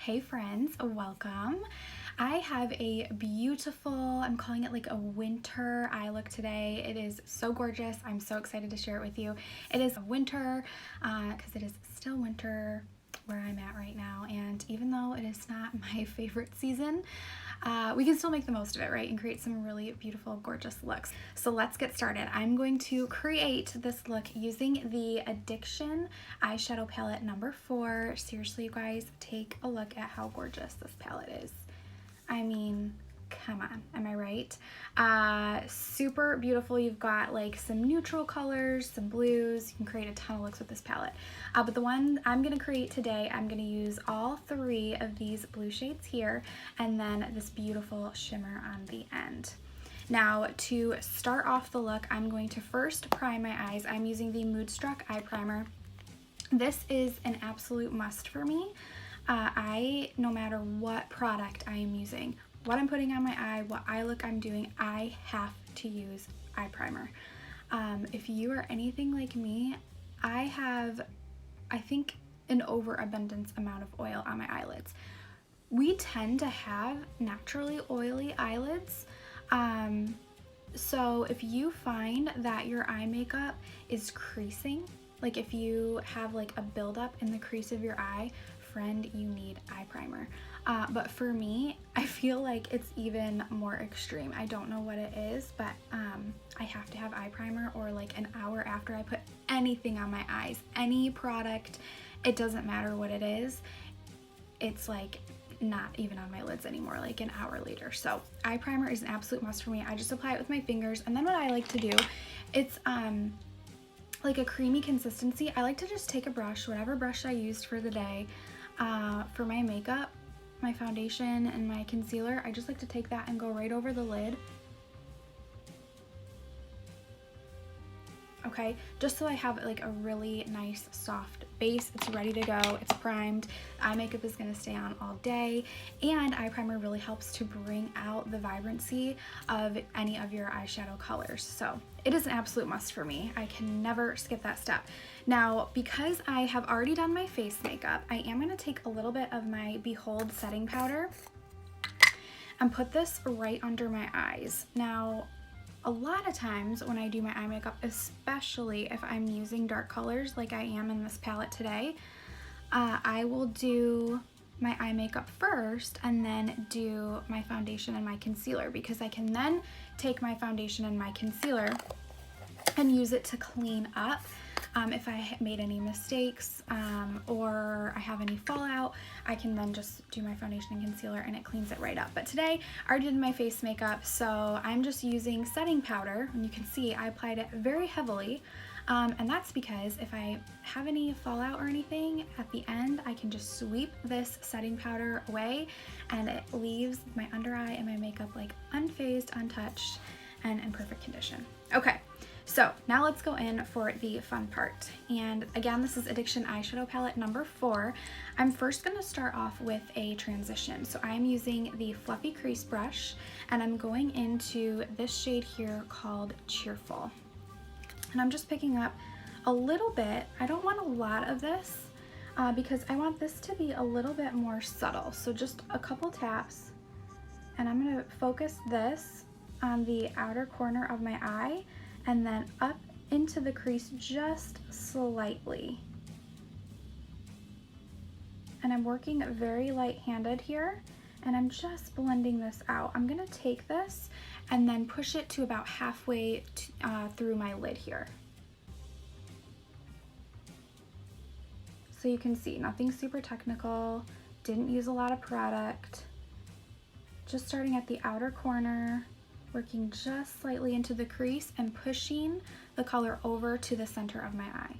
Hey friends, welcome. I have a beautiful, I'm calling it like a winter eye look today. It is so gorgeous. I'm so excited to share it with you. It is winter because it is still winter where I'm at right now, and even though it is not my favorite season, we can still make the most of it, right, and create some really beautiful, gorgeous looks. So let's get started. I'm going to create this look using the Addiction eyeshadow palette number 4. Seriously, you guys, take a look at how gorgeous this palette is. I mean, come on, am I right? Super beautiful. You've got like some neutral colors, some blues. You can create a ton of looks with this palette. But the one I'm gonna create today, I'm gonna use all 3 of these blue shades here, and then this beautiful shimmer on the end. Now, to start off the look, I'm going to first prime my eyes. I'm using the Moodstruck Eye Primer. This is an absolute must for me. No matter what product I am using, what I'm putting on my eye, what eye look I'm doing, I have to use eye primer. If you are anything like me, I have, I think, an overabundance amount of oil on my eyelids. We tend to have naturally oily eyelids. So if you find that your eye makeup is creasing, like if you have like a buildup in the crease of your eye, friend, you need eye primer. But for me, I feel like it's even more extreme. I don't know what it is, but I have to have eye primer, or like an hour after I put anything on my eyes, any product, it doesn't matter what it is, it's like not even on my lids anymore, like an hour later. So eye primer is an absolute must for me. I just apply it with my fingers, and then what I like to do, it's like a creamy consistency. I like to just take a brush, whatever brush I used for the day, for my makeup, my foundation, and my concealer. I just like to take that and go right over the lid. Okay, just so I have like a really nice soft base. It's ready to go, it's primed. Eye makeup is gonna stay on all day, and eye primer really helps to bring out the vibrancy of any of your eyeshadow colors. So it is an absolute must for me. I can never skip that step. Now, because I have already done my face makeup, I am gonna take a little bit of my Behold setting powder and put this right under my eyes. Now, a lot of times when I do my eye makeup, especially if I'm using dark colors like I am in this palette today, I will do my eye makeup first and then do my foundation and my concealer, because I can then take my foundation and my concealer and use it to clean up if I made any mistakes or I have any fallout. I can then just do my foundation and concealer and it cleans it right up. But today I already did my face makeup, so I'm just using setting powder, and you can see I applied it very heavily, and that's because if I have any fallout or anything at the end, I can just sweep this setting powder away and it leaves my under eye and my makeup like unfazed, untouched, and in perfect condition. Okay. So now let's go in for the fun part. And again, this is Addiction eyeshadow palette number 4. I'm first gonna start off with a transition. So I'm using the Fluffy Crease brush, and I'm going into this shade here called Cheerful. And I'm just picking up a little bit. I don't want a lot of this because I want this to be a little bit more subtle. So just a couple taps, and I'm gonna focus this on the outer corner of my eye, and then up into the crease just slightly. And I'm working very light-handed here, and I'm just blending this out. I'm gonna take this and then push it to about halfway through my lid here. So you can see, nothing super technical, didn't use a lot of product. Just starting at the outer corner, working just slightly into the crease and pushing the color over to the center of my eye.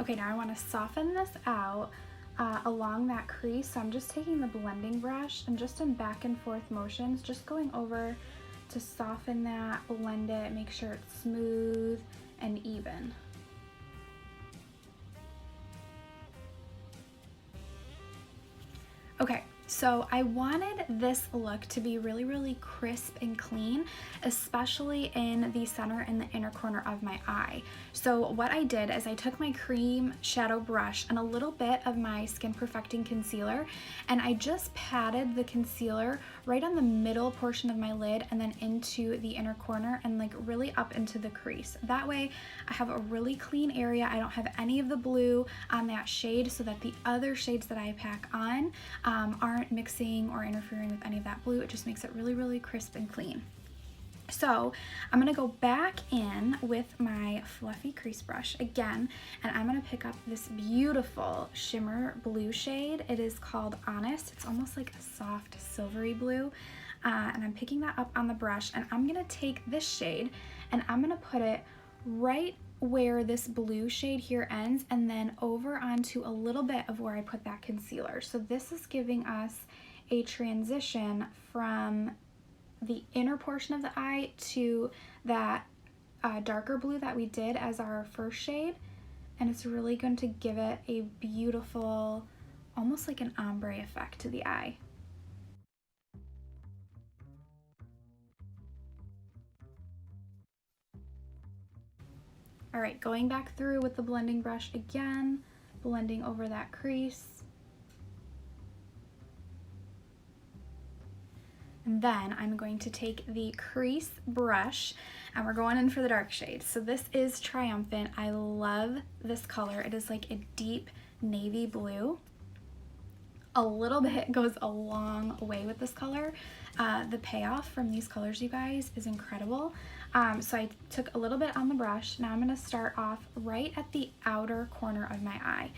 Okay, now I want to soften this out along that crease, so I'm just taking the blending brush and just in back and forth motions, just going over to soften that, blend it, make sure it's smooth and even. Okay. So I wanted this look to be really, really crisp and clean, especially in the center and the inner corner of my eye. So what I did is I took my cream shadow brush and a little bit of my Skin Perfecting concealer, and I just patted the concealer right on the middle portion of my lid and then into the inner corner and like really up into the crease. That way I have a really clean area. I don't have any of the blue on that shade, so that the other shades that I pack on aren't mixing or interfering with any of that blue. It just makes it really, really crisp and clean. So I'm gonna go back in with my fluffy crease brush again, and I'm gonna pick up this beautiful shimmer blue shade. It is called Honest. It's almost like a soft silvery blue, and I'm picking that up on the brush, and I'm gonna take this shade and I'm gonna put it right where this blue shade here ends, and then over onto a little bit of where I put that concealer. So this is giving us a transition from the inner portion of the eye to that darker blue that we did as our first shade, and it's really going to give it a beautiful, almost like an ombre effect to the eye. All right, going back through with the blending brush again, blending over that crease. And then I'm going to take the crease brush and we're going in for the dark shade. So this is Triumphant. I love this color. It is like a deep navy blue. A little bit goes a long way with this color. The payoff from these colors, you guys, is incredible. So I took a little bit on the brush. Now I'm gonna start off right at the outer corner of my eye.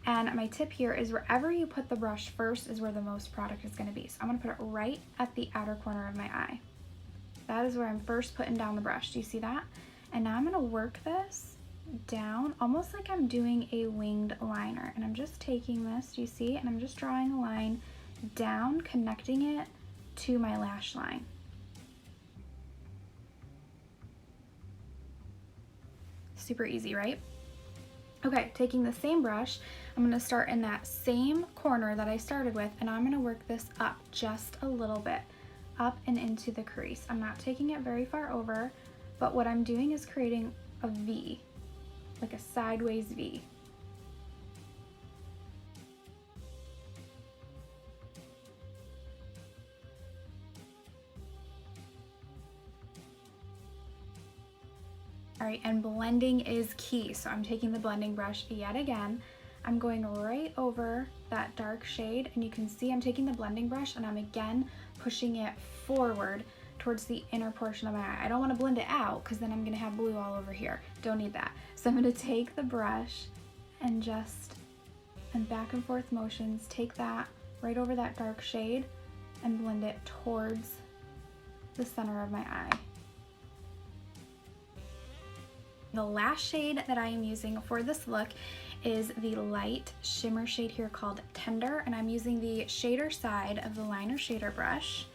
And my tip here is wherever you put the brush first is where the most product is gonna be. So I'm gonna put it right at the outer corner of my eye. That is where I'm first putting down the brush. Do you see that? And now I'm gonna work this down almost like I'm doing a winged liner. And I'm just taking this, do you see? And I'm just drawing a line down, connecting it to my lash line. Super easy, right? Okay, taking the same brush, I'm gonna start in that same corner that I started with, and I'm gonna work this up just a little bit, up and into the crease. I'm not taking it very far over, but what I'm doing is creating a V, like a sideways V. All right, and blending is key. So I'm taking the blending brush yet again. I'm going right over that dark shade, and you can see I'm taking the blending brush and I'm again pushing it forward towards the inner portion of my eye. I don't want to blend it out because then I'm gonna have blue all over here. Don't need that. So I'm gonna take the brush and just, in back and forth motions, take that right over that dark shade and blend it towards the center of my eye. The last shade that I am using for this look is the light shimmer shade here called Tender, and I'm using the shader side of the liner shader brush,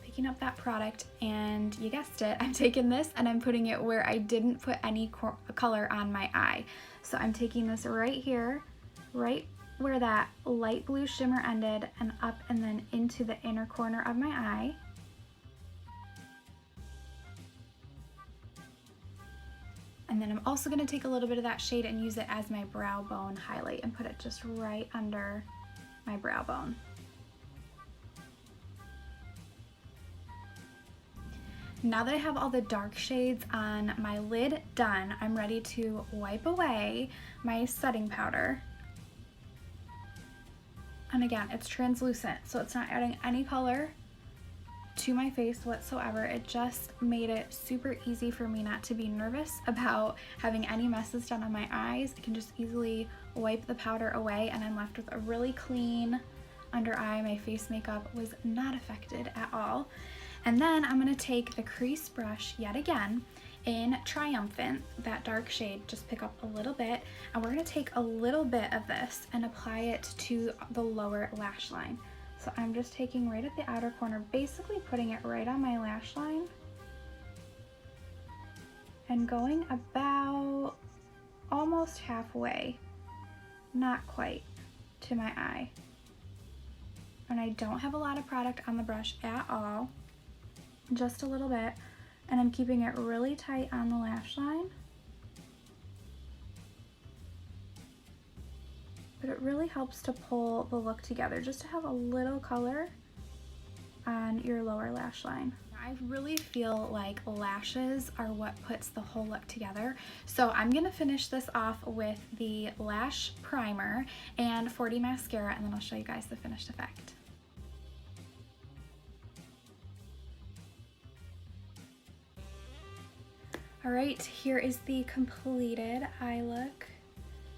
picking up that product, and you guessed it, I'm taking this and I'm putting it where I didn't put any color on my eye. So I'm taking this right here, right where that light blue shimmer ended, and up and then into the inner corner of my eye. And then I'm also going to take a little bit of that shade and use it as my brow bone highlight and put it just right under my brow bone. Now that I have all the dark shades on my lid done, I'm ready to wipe away my setting powder. And again, it's translucent, so it's not adding any color to my face whatsoever. It just made it super easy for me not to be nervous about having any messes done on my eyes. I can just easily wipe the powder away and I'm left with a really clean under eye. My face makeup was not affected at all. And then I'm gonna take the crease brush yet again in Triumphant, that dark shade, just pick up a little bit, and we're gonna take a little bit of this and apply it to the lower lash line. So I'm just taking right at the outer corner, basically putting it right on my lash line and going about almost halfway, not quite, to my eye. And I don't have a lot of product on the brush at all, just a little bit. And I'm keeping it really tight on the lash line. But it really helps to pull the look together, just to have a little color on your lower lash line. I really feel like lashes are what puts the whole look together. So I'm gonna finish this off with the lash primer and 4D mascara, and then I'll show you guys the finished effect. All right, here is the completed eye look.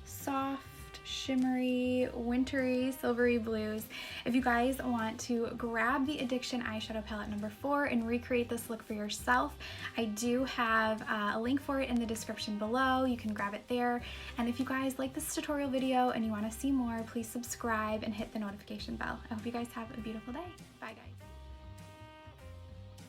Soft, shimmery, wintry, silvery blues. If you guys want to grab the Addiction eyeshadow palette number 4 and recreate this look for yourself, I do have a link for it in the description below. You can grab it there. And if you guys like this tutorial video and you want to see more, please subscribe and hit the notification bell. I hope you guys have a beautiful day. Bye guys.